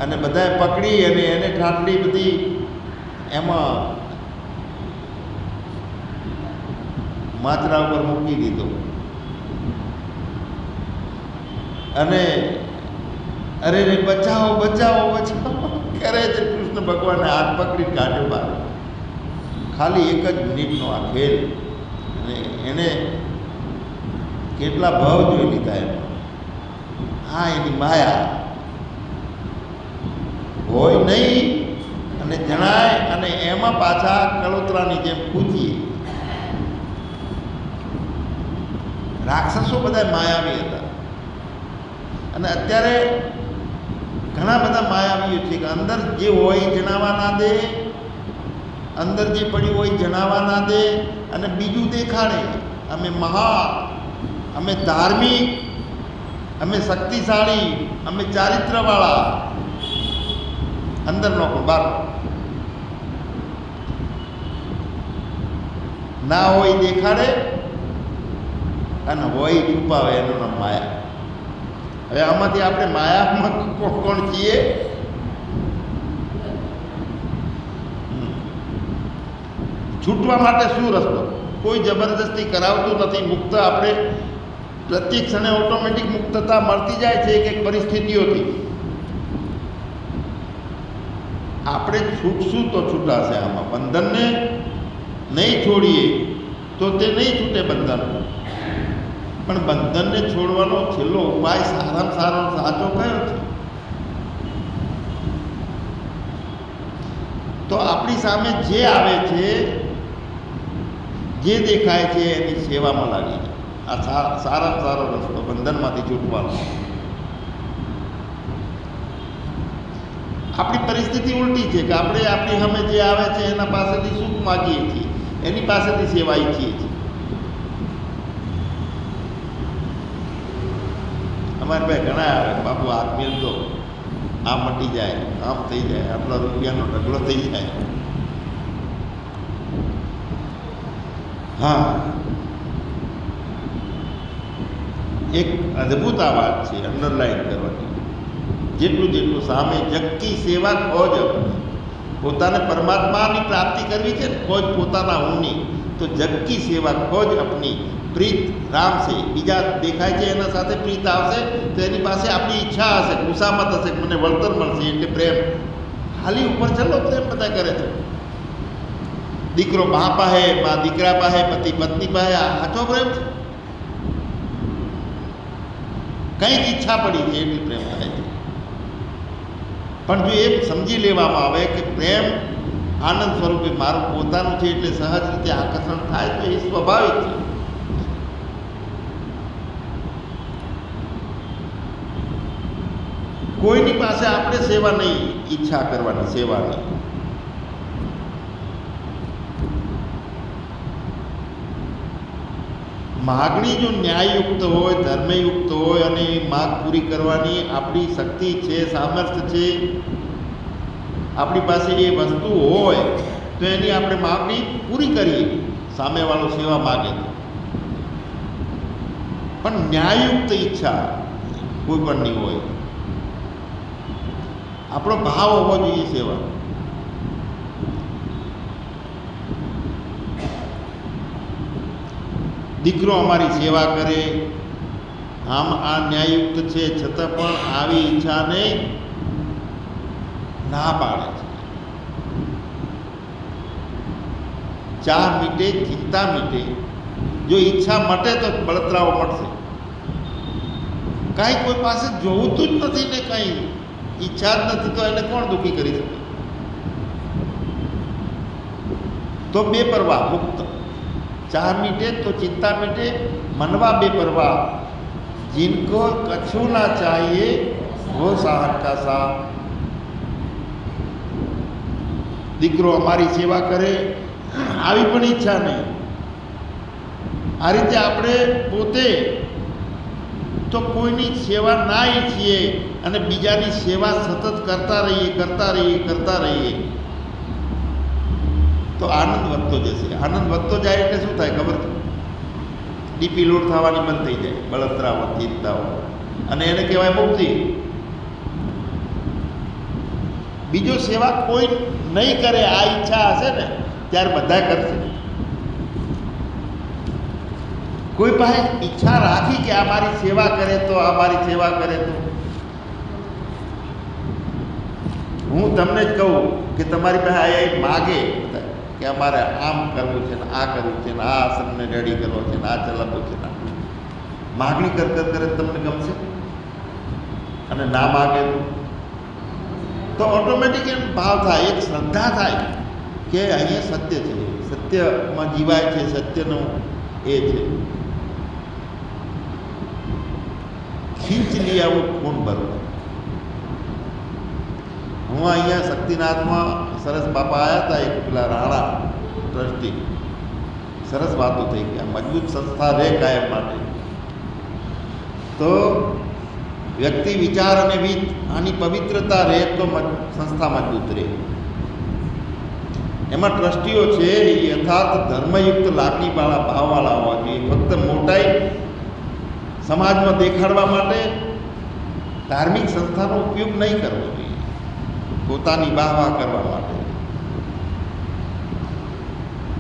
અને બધાએ પકડી અને એને ઠાઠડી બધી એમાં માચરા ઉપર મૂકી દીધો અને અરે રે બચાવો બચાવો બચાવો કરે છે. કૃષ્ણ ભગવાને હાથ પકડી કાઢ્યો બહાર. ખાલી એક જ મિનિટનો આ ખેલ, અને એને કેટલા ભાવ જોઈ લીધા એમ. હા, એની માયા હોય નહીં અને જણાય, અને એમાં પાછા કળોતરાની જેમ પૂજીએ. રાક્ષસો બધા માયાવી હતા, અને અત્યારે ઘણા બધા માયાવીઓ છે કે અંદર જે હોય જણાવવા ના દે, અંદર જે પડ્યું હોય જણાવવા ના દે, અને બીજું દેખાડે અમે મહાન, અમે ધાર્મિક, અમે શક્તિશાળી, અમે ચારિત્રવાળા. અંદર નો બહાર ના હોય દેખાડે અને હોય છુપાવે, એનું નામ માયા. હવે આમાંથી આપણે માયામાં કોણ કોણ છીએ? છૂટવા માટે શું રસ્તો? કોઈ જબરદસ્તી કરાવતું નથી. મુક્ત આપણે પ્રત્યેક ક્ષણે ઓટોમેટિક મુક્તતા મળતી જાય છે એક એક પરિસ્થિતિઓથી. આપણે છૂટશું તો છૂટાશે. આમાં બંધનને નહીં છોડીએ તો તે નહીં છૂટે બંધન. પણ બંધનને છોડવાનો છેલ્લો ઉપાય સારામાં સારો સાચો કયો છે? તો આપણી સામે જે આવે છે, જે દેખાય છે, એની સેવામાં લાગી જાય. આ સારામાં સારો રસ્તો બંધનમાંથી છૂટવાનો. આપણી પરિસ્થિતિ ઉલટી છે કે આપણે આપણી સામે જે આવે છે એના પાસેથી સુખ માગીએ છીએ, એની પાસેથી સેવા ઈચ્છીએ છીએ. અમારે ભાઈ ઘણા આવે, બાપુ હાથ મેળતો, આમ મટી જાય, આમ થઈ જાય, આટલા રૂપિયાનો ઢગલો થઈ જાય. હા, એક અદ્ભુત આ વાત છે, અંડરલાઈન કરવાની. જેટલું જેટલું સામે જગતી સેવા ખોજ, પોતાને પરમાત્માની પ્રાપ્તિ કરવી છે ને, ખોજ પોતાના હુંની, તો જગતી સેવા ખોજ અપની પ્રીત રામ છે. બીજા દેખાય છે એના સાથે પ્રીત આવશે તો એની પાસે આપણી ઈચ્છા હશે, ખુશામત હશે, મને વળતર મળશે, એટલે પ્રેમ. ખાલી ઉપર ચલો પ્રેમ બધા કરે છે. દીકરો મા પાસે, મા દીકરા પાસે, પતિ પત્ની પાસે, આ સાચો પ્રેમ છે? કંઈક ઈચ્છા પડી છે એટલી પ્રેમ થાય છે. પણ જો એ સમજી લેવામાં આવે કે પ્રેમ આનંદ સ્વરૂપે મારું પોતાનું છે, એટલે સહજ રીતે આકર્ષણ થાય, તો એ સ્વાભાવિક છે. કોઈની પાસે આપણે સેવા નહીં ઈચ્છા કરવાની, સેવાની. માગણી જો ન્યાયયુક્ત હોય, ધર્મયુક્ત હોય, અને એ માગ પૂરી કરવાની આપણી શક્તિ છે, સામર્થ્ય છે, આપણી પાસે એ વસ્તુ હોય તો એની આપણે માગણી પૂરી કરીએ. સામેવાળો સેવા માગે તો. પણ ન્યાયયુક્ત ઈચ્છા કોઈ પણની હોય. આપણો ભાવ હોવો જોઈએ સેવા. દીકરો અમારી સેવા કરે, આમ આ ન્યાયયુક્ત છે, છતાં પણ આવી ઈચ્છાને ના પાડે છે. ચાહ મીટે ચિંતા મીટે. જો ઈચ્છા મટે તો બળતરાઓ મટશે. કાંઈ કોઈ પાસે જોવું જ નથી ને, કાંઈ ઈચ્છા જ નથી, તો એને કોણ દુઃખી કરી શકે? તો બેપરવાહ મુક્ત. चाह मीटे तो चिंता मीटे, मनवा बेपरवाह, जिनको कछु ना चाहिए वो साहब का साह. દીકરો અમારી સેવા કરે, આવી પણ ઈચ્છા નહીં. આ રીતે આપણે પોતે તો કોઈની સેવા ના ઈચ્છીએ અને બીજાની સેવા સતત કરતા રહીએ તો આનંદ વધતો જશે. આનંદ વધતો જાય એટલે શું થાય ખબર છે? ડીપી લોડ થવાની બંધ થઈ જાય, બળતરાઓ, ચિંતાઓ, અને એને કહેવાય મુક્તિ. બીજો સેવા કોઈ નહીં કરે આ ઈચ્છા હશે ને ત્યારે બધા કરશે. કોઈ પાસે ઈચ્છા રાખી કે આ મારી સેવા કરે તો હું તમને જ કહું કે તમારી પાસે આયા માગે કે અમારે આમ કરવું છે ને આ કરવું છે ને આ આસનને રેડી કરવો છે ને આ ચલાવવું છે ને માગણી કરે તમને ગમશે? અને ના માગે તો ઓટોમેટિક એમ ભાવ થાય, એક શ્રદ્ધા થાય કે અહીંયા સત્ય છે, સત્યમાં જીવાય છે, સત્યનો એ છે. ખીંચ લઈ આવું કોણ બરોબર. હું અહીંયા શક્તિનાથમાં સરસ બાપા આવ્યા હતા, એક પેલા રાણા ટ્રસ્ટી, સરસ વાતો થઈ ગયા. મજબૂત સંસ્થા રહે કાયમ માટે તો વ્યક્તિ વિચાર અને વિચ આની પવિત્રતા રહે તો સંસ્થા મજબૂત રહે. એમાં ટ્રસ્ટીઓ છે એ યથાર્થ ધર્મયુક્ત લાગણીવાળા ભાવવાળા હોવા જોઈએ. ફક્ત મોટાઈ સમાજમાં દેખાડવા માટે ધાર્મિક સંસ્થાનો ઉપયોગ નહીં કરવો જોઈએ, પોતાની વાહવાહ કરવા માટે.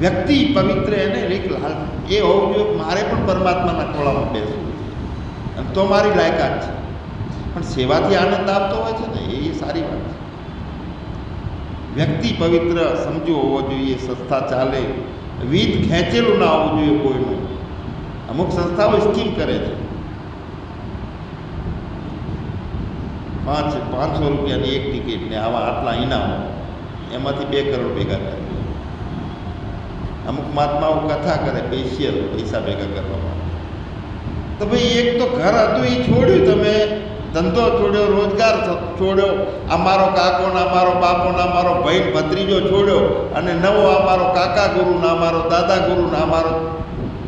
વ્યક્તિ પવિત્ર એને એક લાલ એ હોવું જોઈએ, મારે પણ પરમાત્માના ખોળામાં બેસવું છે અને તો મારી લાયકાત છે. પણ સેવાથી આનંદ આપતો હોય છે ને એ સારી વાત છે. વ્યક્તિ પવિત્ર સમજો હોવો જોઈએ, સંસ્થા ચાલે, વિધ ખેંચેલું ના હોવું જોઈએ કોઈનું. અમુક સંસ્થાઓ સ્કીમ કરે છે, 500 રૂપિયાની એક ટિકિટ ને આવા આટલા ઇનામો, એમાંથી 2 કરોડ ભેગા કરે. અમુક મહાત્માઓ કથા કરે સ્પેશિયલ પૈસા ભેગા કરવા માટે. તો ભાઈ એક તો ઘર હતું એ છોડ્યું, તમે ધંધો છોડ્યો, રોજગાર છોડ્યો, અમારો કાકો ને અમારો બાપો ને અમારો ભાઈ ભત્રીજો છોડ્યો, અને નવો અમારો કાકા ગુરુ ને અમારો દાદા ગુરુ ને અમારો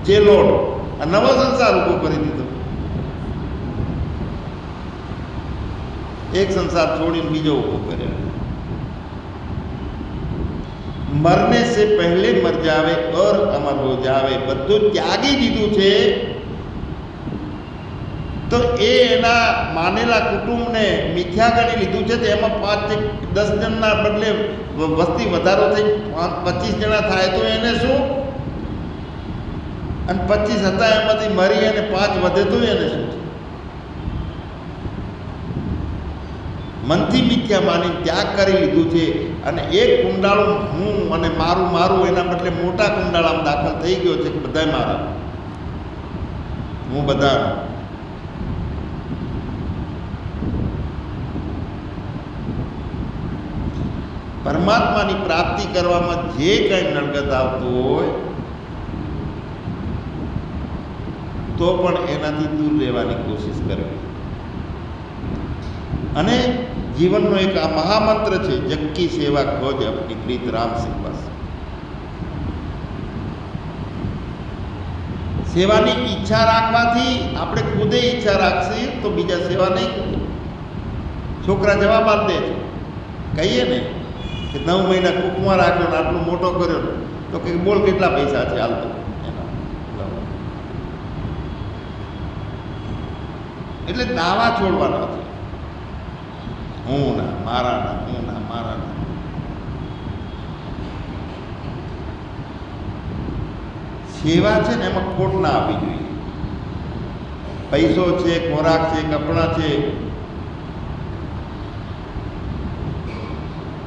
ચેલોડ, આ નવો સંસાર ઊભો કરી દીધો. એક સંસાર છોડીને બીજો ઊભો કર્યો. મરને સે પહેલે મર જાવે ઓર અમર હો જાવે, બધું ત્યાગી દીધું છે તો એ એના માનેલા કુટુંબને મિથ્યા ગણી લીધું છે. તો એમાં 5-10 જણના બદલે વસ્તી વધારો થઈ 25 જણા થાય તો એને શું? અને 25 હતા એમાંથી મરી અને 5 વધે તો એને શું? મનથી મિથ્યા માની ત્યાગ કરી લીધું છે. અને એક કુંડાળું હું અને મારું એના બદલે મોટા કુંડાળામાં દાખલ થઈ ગયો છે કે બધાય મારા, હું બધા. પરમાત્માની પ્રાપ્તિ કરવામાં જે કંઈ નડગત આવતું હોય તો પણ એનાથી દૂર રહેવાની કોશિશ કરવી. અને જીવનનો એક આ મહામંત્ર છે, જગ કી સેવા ખોજ અપની પ્રીત રામ સિંહ બસ. સેવાની ઈચ્છા રાખવાથી આપણે ખુદે ઈચ્છા રાખશે તો બીજા સેવા નહીં કરે. છોકરા જવાબ આપે છે, કહીએ ને કે 9 મહિના કૂકમાં રાખ્યો ને આટલો મોટો કર્યો, તો કે બોલ કેટલા પૈસા છે હાલતો એના. એટલે દાવા છોડવાના છે, હું ના મારા. સેવા છે ને એમાં ખોટ ના આપવી જોઈએ. પૈસો છે, ખોરાક છે, કપડાં છે,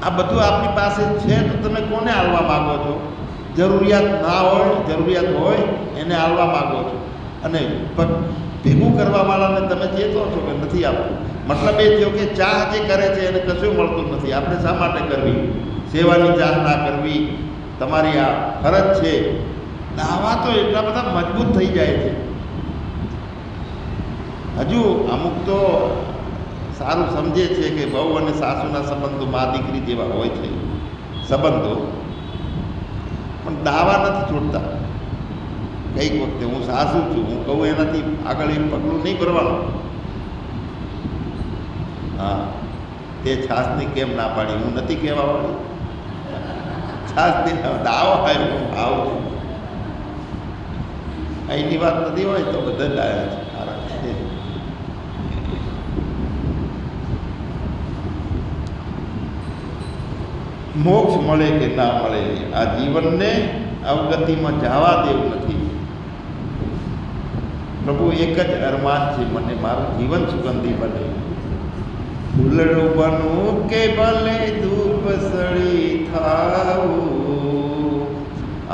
આ બધું આપની પાસે છે તો તમે કોને આલવા માગો છો? જરૂરિયાત ના હોય, જરૂરિયાત હોય એને આલવા માગો છો. અને ભેગું કરવા વાળાને તમે ચેતો છો કે નથી આપવું. મતલબ એ થયો કે ચાહ જે કરે છે એને કશું મળતું નથી. આપણે શા માટે કરવી? સેવાની ચાહ ના કરવી તમારી આ ફરજ છે. દાવા તો એટલા બધા મજબૂત થઈ જાય છે. હજુ અમુક તો સારું સમજે છે કે બહુ અને સાસુના સંબંધો મા દીકરી જેવા હોય છે સંબંધો, પણ દાવા નથી છોડતા. કઈક વખતે હું સાસુ છું, હું કહું એનાથી આગળ એક પગલું નહીં ભરવાનું. હા, તે છાસની કેમ ના પાડી? હું નથી કહેવા વાળું. છાસની દાવો આવ્યો, હું આવું છું. અહીંની વાત નથી હોય તો બધા જ આવ્યા છે મારા. મોક્ષ મળે કે ના મળે, આ જીવનને અવગતિમાં જવા દેવું નથી. પ્રભુ એક જ અરમાન છે, મને મારું જીવન સુગંધી બને. ફૂલડું બનવું કે ભલે ધૂપ સળી થાવું,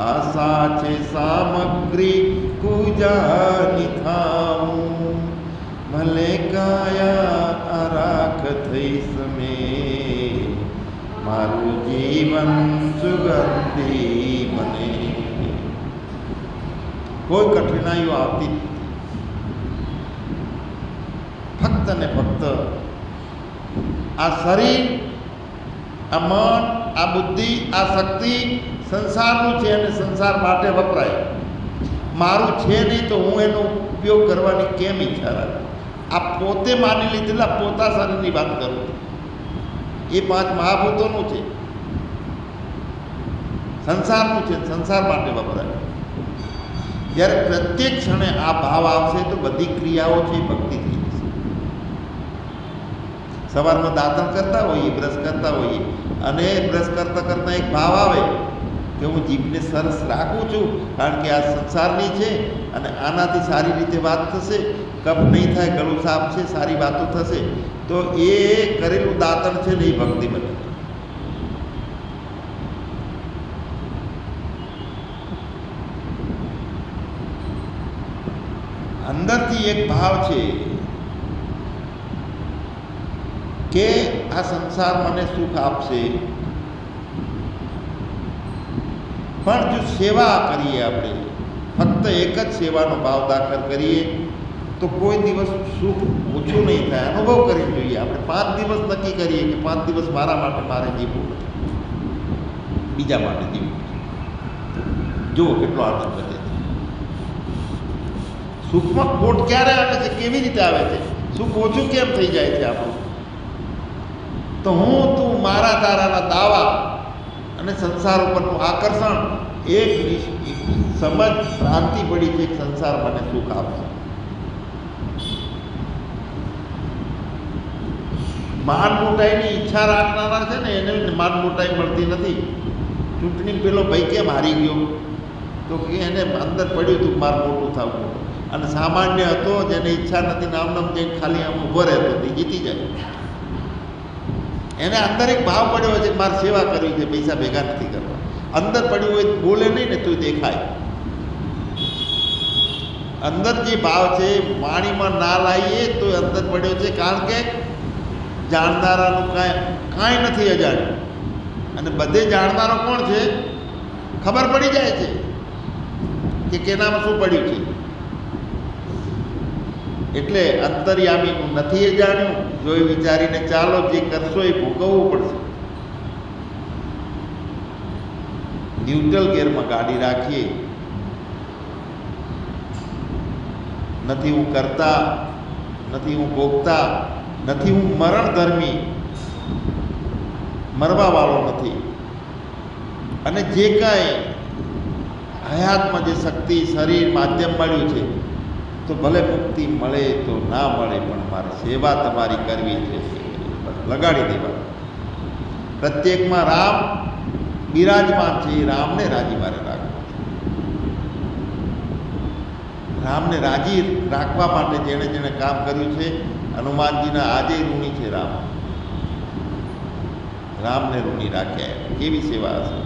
આશા છે સામગ્રી પૂજાની થાવું. ભલે કાયા આરાખ થઈ સમે, મારું જીવન સુગંધી બને. કોઈ કઠિનાઈઓ આવતી નથી. ફક્ત ને ફક્ત આ શરીર, આ મન, આ બુદ્ધિ, આ શક્તિ સંસારનું છે અને સંસાર માટે વપરાય. મારું છે નહીં તો હું એનો ઉપયોગ કરવાની કેમ ઈચ્છા રાખું? આ પોતે માની લીધેલા પોતા શરીરની વાત કરું. એ 5 મહાભૂતોનું છે, સંસારનું છે, સંસાર માટે વપરાય. જ્યારે પ્રત્યેક ક્ષણે આ ભાવ આવશે તો બધી ક્રિયાઓ છે એ ભક્તિ થઈ જશે. સવારમાં દાંતણ કરતા હોઈએ, બ્રશ કરતા હોઈએ, અને બ્રશ કરતાં કરતાં એક ભાવ આવે કે હું જીભને સરસ રાખું છું, કારણ કે આ સંસારની છે અને આનાથી સારી રીતે વાત થશે, કફ નહીં થાય, ગળું સાફ છે, સારી વાતો થશે, તો એ કરેલું દાંતણ છે ને એ ભક્તિ બને. અંદરથી એક ભાવ છે કે આ સંસાર મને સુખ આપશે, પણ જો સેવા કરીએ, આપણે ફક્ત એક જ સેવાનો ભાવ દાખલ કરીએ તો કોઈ દિવસ સુખ ઓછું નહીં થાય. અનુભવ કરી જોઈએ. આપણે 5 દિવસ નક્કી કરીએ કે 5 દિવસ મારા માટે મારે જીવવું, બીજા માટે જીવવું. જુઓ કેટલો આનંદ વધે છે. સુખમાં ખોટ ક્યારે આવે છે, કેવી રીતે આવે છે, સુખ ઓછું કેમ થઈ જાય છે આપણું? તો હું તું મારા તારાના દાવા અને સંસાર ઉપરનું આકર્ષણ, એક સમજ ભ્રાંતિ પડી છે કે સંસાર મને સુખ આપશે. માન મોટાઈની ઈચ્છા રાખનારા છે ને એને માન મોટાઈ મળતી નથી. ચૂંટણી પેલો ભાઈ કેમ હારી ગયો? તો કે એને અંદર પડ્યું હતું માર મોટું થવું, અને સામાન્ય હતો જેને ઈચ્છા નથી, નામ જઈને ખાલી આમ ઊભો રહેતો તે જીતી જાય. એને અંદર એક ભાવ પડ્યો હોય છે કે મારે સેવા કરવી છે, પૈસા ભેગા નથી કરવા. અંદર પડ્યું હોય બોલે નહીં ને તો દેખાય. અંદર જે ભાવ છે વાણીમાં ના લાવીએ તો અંદર પડ્યો છે, કારણ કે જાણનારાનું કાંઈ નથી અજાણ્યું. અને બધે જાણનારો કોણ છે? ખબર પડી જાય છે કે કેનામાં શું પડ્યું છે. એટલે અંતર્યામીનું નથી એ જાણ્યું. જોઈ વિચારીને ચાલો, જે કરશો એ ભોગવવું પડશે. ન્યુટ્રલ ગેરમાં ગાડી રાખીએ. નથી હું કરતા, નથી હું ભોગતા, નથી હું મરણ ધર્મી, મરવા વાળો નથી. અને જે કાંઈ હયાતમાં જે શક્તિ, શરીર, માધ્યમ મળ્યું છે, તો ભલે મુક્તિ મળે તો ના મળે, પણ મારે સેવા તમારી કરવી છે. લગાડી દેવા. પ્રત્યેકમાં રામ બિરાજમાન છે, એ રામને રાજી મારે રાખવા. રામને રાજી રાખવા માટે જેણે જેણે કામ કર્યું છે, હનુમાનજીના આજે ઋણી છે રામ. રામને ઋણી રાખ્યા. કેવી સેવા હશે?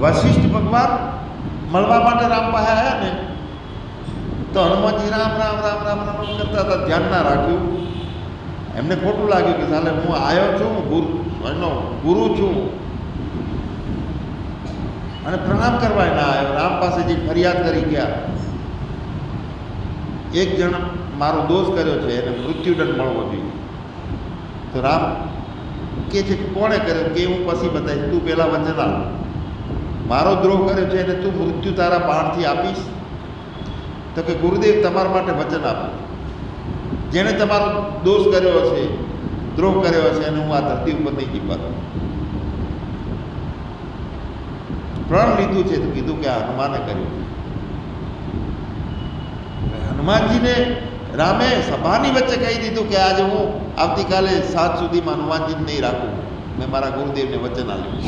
વશિષ્ઠ ભગવાન મળવા માટે રામ પાસે આવ્યા ને, તો હનુમાનજી રામ રામ રામ રામ રામ કરતા હતા, ધ્યાન ના રાખ્યું. એમને ખોટું લાગ્યું કે સાલે હું આવ્યો છું, એનો ગુરુ છું, અને પ્રણામ કરવા ના આવ્યો. રામ પાસે જે ફરિયાદ કરી ગયા, એક જણ મારો દોષ કર્યો છે, એને મૃત્યુદંડ મળવો જોઈએ. તો રામ કે છે કોણે કર્યો? કે હું પછી બતાવીશ, તું પેલા વચન આપ. મારો દ્રોહ કર્યો છે અને તું મૃત્યુ તારા બાણથી આપીશ? તો કે ગુરુદેવ તમારા માટે વચન આપો, જેણે તમારો દોષ કર્યો હશે, દ્રોહ કર્યો હશે, અને હું આ ધરતી ઉપર નહીં જીવવા દઉં. પ્રણ લીધું છે તો કીધું કે આ હનુમાને કર્યું. હનુમાનજીને રામે સભાની વચ્ચે કહી દીધું કે આજે હું આવતીકાલે 7 સુધીમાં હનુમાનજીને નહીં રાખું, મેં મારા ગુરુદેવને વચન આપ્યું.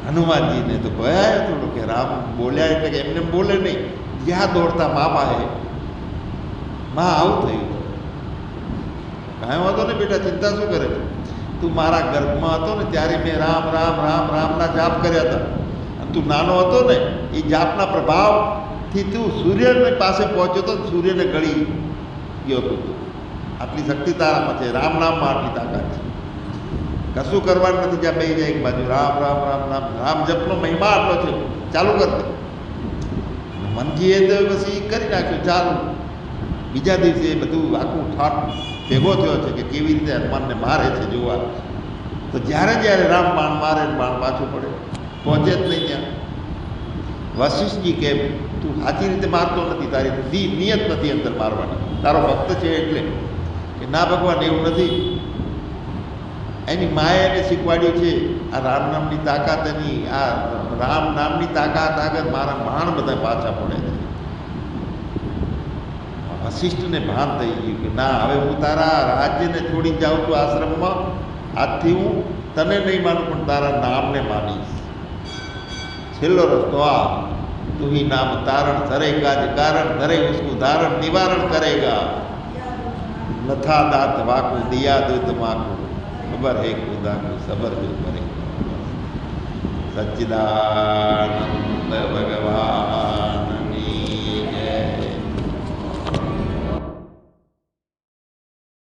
હનુમાનજીને તો ભયા થોડું કે રામ બોલ્યા એટલે કે એમને બોલે નહીં, જ્યાં દોડતા મા પાસે, માં આવું થયું. કાંઈ વાંધો ને બેટા, ચિંતા શું કરે છે? તું મારા ગર્ભમાં હતો ને ત્યારે મેં રામ રામ રામ રામના જાપ કર્યા હતા. અને તું નાનો હતો ને એ જાપના પ્રભાવથી તું સૂર્યની પાસે પહોંચ્યો તો સૂર્યને ગળી ગયો હતો. આટલી શક્તિ તારામાં છે, રામ નામમાં આટલી તાકાત છે. કશું કરવાનું નથી, જ્યાં બેસી જાય એક બાજુ રામ રામ રામ રામ રામ જપનો મહિમા આટલો છે, ચાલુ કરી દે. મનજીએ તો પછી કરી નાખ્યું ચાલુ. બીજા દિવસે બધું આખું ઠાઠ ભેગો થયો છે કે કેવી રીતે હનુમાનને મારે છે જોવા. તો જ્યારે જ્યારે રામ બાણ મારે બાણ પાછું પડે, પહોંચે જ નહીં ત્યાં. વશિષ્ઠજી કે તું સાચી રીતે મારતો નથી, તારી નિયત નથી અંદર મારવાની, તારો ભક્ત છે એટલે. કે ના ભગવાન એવું નથી, એની માએ એને શીખવાડ્યું છે આ રામ નામની તાકાત, એની આ રામ નામની તાકાત આગળ મારા બાણ બધા પાછા પડે છે. વશિષ્ઠને ભાન થઈ ગયું કે ના, હવે હું તારા રાજ્યને છોડી જાઉં છું આશ્રમમાં. આજથી હું તને નહીં માનું પણ તારા નામને માનીશ. છેલ્લો રસ્તો આ, તું ही नाम तारण धरेगा ज कारण धरे उसको धारण निवारण करेगा. नथा दात वाकू दिया दूत माकू खबर है खुदा को सबर जो करे. सच्चिदानंद भगवान